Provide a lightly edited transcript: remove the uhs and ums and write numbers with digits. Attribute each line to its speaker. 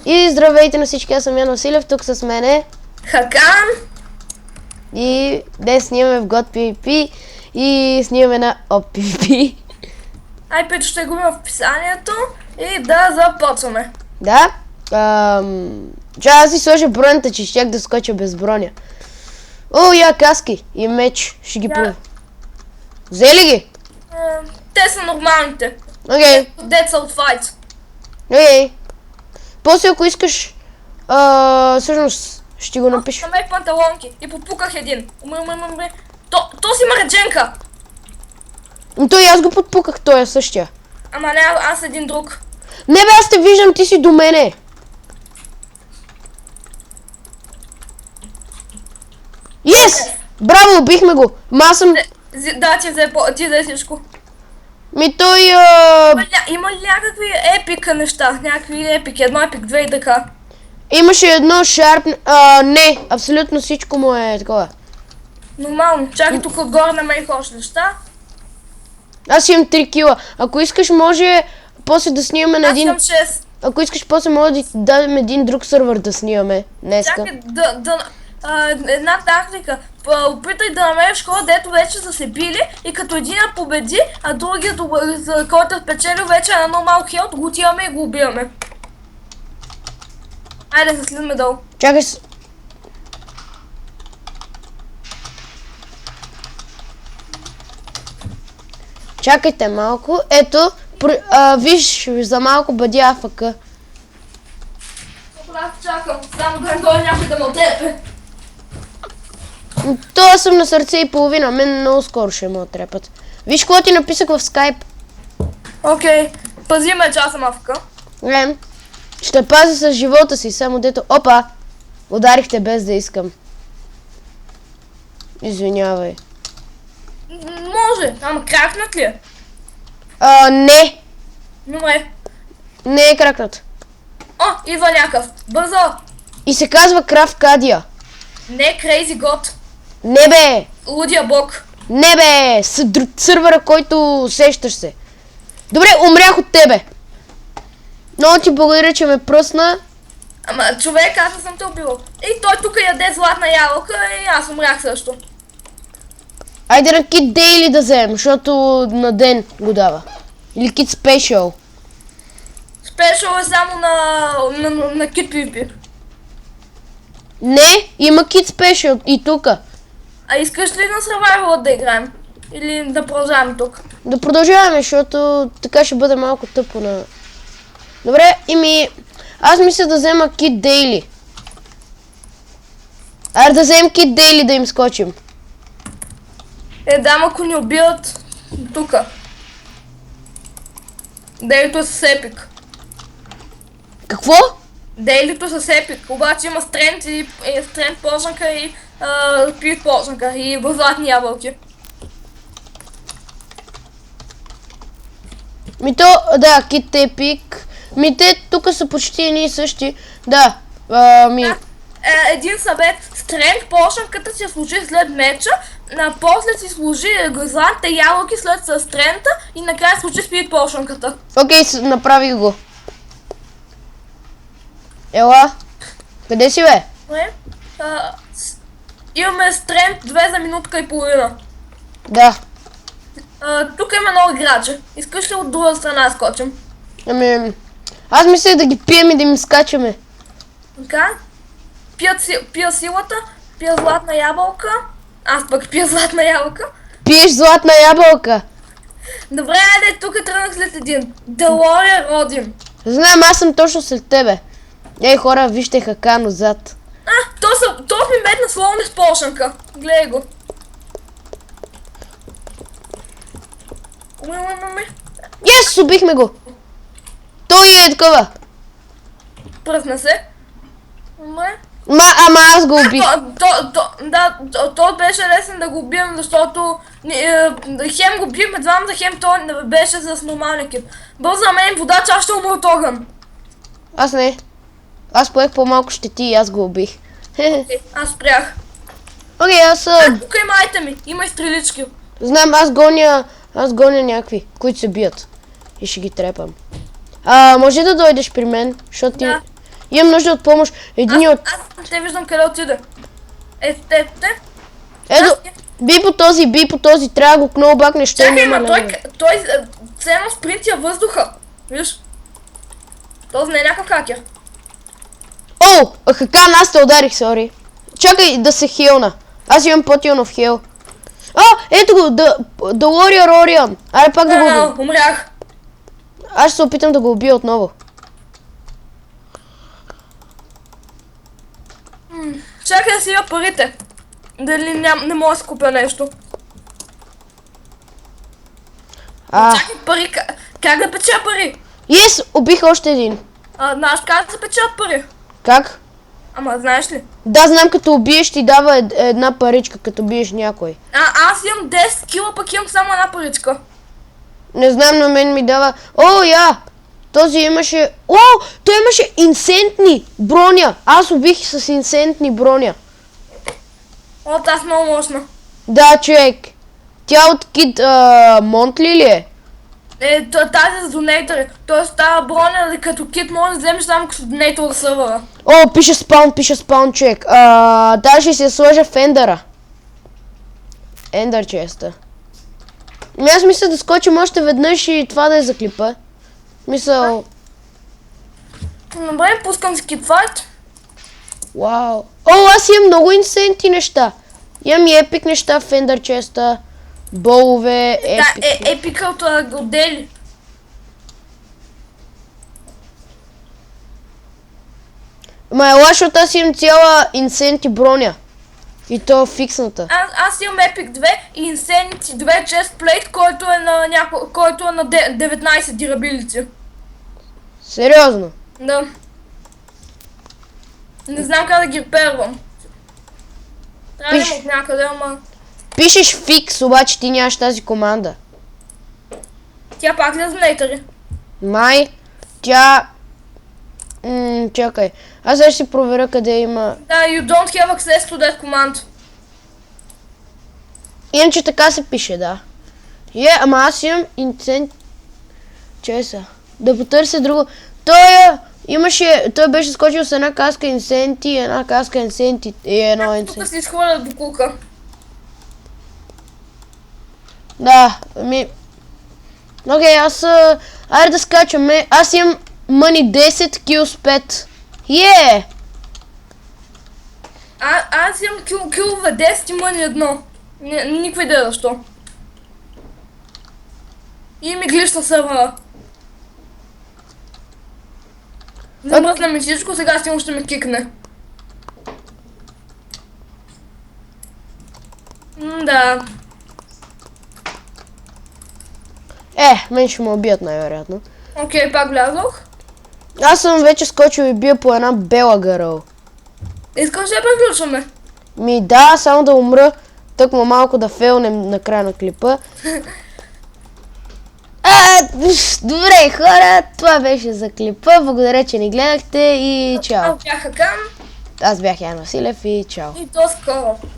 Speaker 1: И здравейте на всички, аз съм Ян Василев, тук с мене
Speaker 2: Хакан.
Speaker 1: И днес снимаме в God PvP и снимаме на OPPP.
Speaker 2: IP ще го има в описанието и да започваме.
Speaker 1: Да. Аз си сложа бронята, че щях да скоча без броня. О, я каски и меч, ще ги пробвам. Взели ги?
Speaker 2: Те са нормалните.
Speaker 1: Окей.
Speaker 2: Dead Soul Fight.
Speaker 1: Окей. После ако искаш, всъщност ще го напиша.
Speaker 2: Намерих панталонки и попуках един. То си има редженка.
Speaker 1: Той аз го подпуках, той е същия.
Speaker 2: Ама не, аз един друг.
Speaker 1: Не бе, аз те виждам, ти си до мене. Yes! Браво, убихме го. Ма аз съм...
Speaker 2: Да, ти взе всичко.
Speaker 1: Ми той...
Speaker 2: Има ли някакви епика неща? Някакви епики, едно епик, две и така.
Speaker 1: Имаше едно шарп... не, абсолютно всичко му е такова.
Speaker 2: Нормално. Чакай, тук отгоре намерих още неща.
Speaker 1: Аз имам 3 кила. Ако искаш, може после да снимаме на един...
Speaker 2: Аз имам 6.
Speaker 1: Ако искаш, после може да ти дадем един друг сървър да снимаме днеска.
Speaker 2: Чакай, една тактика. Опитай да намериш хора, дето вече са се били и като един победи, а другият, който е спечелил, вече е на нормал хелт, го отиваме и го убиваме. Айде, да слизаме долу.
Speaker 1: Чакай с... Чакайте малко. Ето, виж, за малко бъди АФК.
Speaker 2: Аз чакам, само да дойде някой да ме отрепе.
Speaker 1: То аз съм на сърце и половина, мен много скоро ще ме отрепат. Виж какво ти написах в скайп.
Speaker 2: Окей, пази ме, че аз съм АФК.
Speaker 1: Не, ще пазя с живота си, само дето... Опа! Ударихте без да искам. Извинявай.
Speaker 2: Може, ама кракнат ли е?
Speaker 1: Не.
Speaker 2: Добре.
Speaker 1: Не е кракнат.
Speaker 2: О, идва някакъв. Бързо!
Speaker 1: И се казва Крав Кадия.
Speaker 2: Не, Crazy God.
Speaker 1: Не бе!
Speaker 2: Лудия бог.
Speaker 1: Не бе! Сървъра, който сещаш се. Добре, умрях от тебе. Много ти благодаря, че ме пръсна.
Speaker 2: Ама човек, аз съм те убил. И той тук яде златна ябълка и аз умрях също.
Speaker 1: Айде на Kit Daily да вземем, защото на ден го дава. Или Kit Special.
Speaker 2: Спешъл е само на Kit PvP.
Speaker 1: Не, има Kit Special и тука.
Speaker 2: А искаш ли на Survival да играем? Или да продължаваме тук?
Speaker 1: Да продължаваме, защото така ще бъде малко тъпо на... Добре, аз мисля да взема Kit Daily. Айде да вземем Kit Daily да им скочим.
Speaker 2: Дам, ако ни убият тука. Дейлито е с епик.
Speaker 1: Какво?
Speaker 2: Дейлито е с епик, обаче има стрент и стрент почнака и пит почнака и златни ябълки.
Speaker 1: Да, Kit Epic. Те тук са почти едни и същи. Да,
Speaker 2: Един съвет, стрент почнаката се служи след меча, после си служи златните ябълки след стрента и накрая служи спит почнаката.
Speaker 1: Окей, направих го. Ела, къде си бе?
Speaker 2: Имаме стрент 2 за минутка и половина.
Speaker 1: Да.
Speaker 2: Тук има много играчи. Искаш ли от друга страна скочим?
Speaker 1: Аз мисля да ги пием и да им скачаме.
Speaker 2: Така? Пия силата, пия златна ябълка. Аз пък пия златна ябълка.
Speaker 1: Пиеш златна ябълка.
Speaker 2: Добре, айде, тук тръгнах след един. Делория Родин.
Speaker 1: Знам, аз съм точно след тебе. Ей хора, вижте Хакан отзад.
Speaker 2: То ми метна словно с почнка. Гледай го.
Speaker 1: Yes, убихме го. Той е такова.
Speaker 2: Пръсна се.
Speaker 1: Ама аз го убих.
Speaker 2: То беше лесен да го убием, защото хем го бихме двамата, хем той беше с нормален екип. Бързо за мен вода, че аз ще умра от огън.
Speaker 1: Аз не. Аз поех по-малко щети и аз го убих.
Speaker 2: Аз спрях.
Speaker 1: Окей,
Speaker 2: Тук има айтеми, има и стрелички.
Speaker 1: Знам, аз гоня някакви, които се бият. И ще ги трепам. Може да дойдеш при мен, защото Имам нужда от помощ. Един от...
Speaker 2: Аз не те виждам къде отиде. Те.
Speaker 1: Ето, би по този, трябва да го кнолбакнеш, ще
Speaker 2: Чакай,
Speaker 1: няма
Speaker 2: ма той ценно спринтия въздуха. Виж? Този не е някакъв хакер.
Speaker 1: О, хака, аз те ударих, сори. Чакай да се хилна. Аз имам по-тилно в хил. Ето го, The Warrior Orion. Айде пак да го убия.
Speaker 2: Умрях.
Speaker 1: Аз ще се опитам да го убия отново.
Speaker 2: Чакай да си я парите. Дали не мога да си купя нещо. Чакай пари, как да печа пари?
Speaker 1: Yes, убих още един.
Speaker 2: Знаеш как да се печат пари?
Speaker 1: Как?
Speaker 2: Ама знаеш ли?
Speaker 1: Да, знам, като убиеш ти дава една паричка, като биеш някой.
Speaker 2: Аз имам 10 кила, пък имам само една паричка.
Speaker 1: Не знам, на мен ми дава... Този имаше... Той имаше инсентни броня. Аз убих с инсентни броня.
Speaker 2: Аз много мощна.
Speaker 1: Да, човек. Тя от Кид Монтли ли е?
Speaker 2: Тази за донейтъри. Тоест тази броня, като кит може да вземеш само като донейтър от сървъра.
Speaker 1: Пише спаун, човек. Даже ще се сложа в ендъра. Ендър честа. Аз мисля да скочим още веднъж и това да е за клипа. Мисъл...
Speaker 2: Добре, пускам си китфайт.
Speaker 1: Вау. Аз имам много инсенти неща. Имам и епик неща в ендър честа. Болове, епик.
Speaker 2: Да, епика от отдели.
Speaker 1: Ела, защото аз имам цяла инсенти броня. И то е фиксната.
Speaker 2: Аз имам епик 2 и инсенти 2 честплейт, който е на 19 дирабилити.
Speaker 1: Сериозно?
Speaker 2: Да. Не знам как да ги первам. Трябва да има от някъде, ама...
Speaker 1: Пишеш фикс, обаче ти нямаш тази команда.
Speaker 2: Тя пак ли е за нейтъри?
Speaker 1: Май, тя... чакай. Аз сега ще си проверя къде има...
Speaker 2: Да, you don't have access to that command.
Speaker 1: Иначе така се пише, да. Ама аз имам инцент... Чеса. Да потърся друго. Той беше скочил с една каска инсенти, една каска инсенти и едно инсенти.
Speaker 2: Тук си изхвърля букулка.
Speaker 1: Да, Окей, айде да скачаме. Аз имам мъни 10, kills 5.
Speaker 2: Аз имам килове 10 и мъни 1. Никаква идея защо. И ми глична сървъра. Замръзна ми всичко, сега сигурно ще ме кикне. Да.
Speaker 1: Мен ще ме убият най-вероятно.
Speaker 2: Окей, пак влязох.
Speaker 1: Аз съм вече скочил и бия по една бела гъръл.
Speaker 2: Искаш да я приключваме?
Speaker 1: Да, само да умра. Тъкмо малко да фейлнем на края на клипа. Добре, хора, това беше за клипа. Благодаря, че ни гледахте и чао.
Speaker 2: Аз бях Хакан.
Speaker 1: Аз бях Ян Василев и чао.
Speaker 2: И до скоро.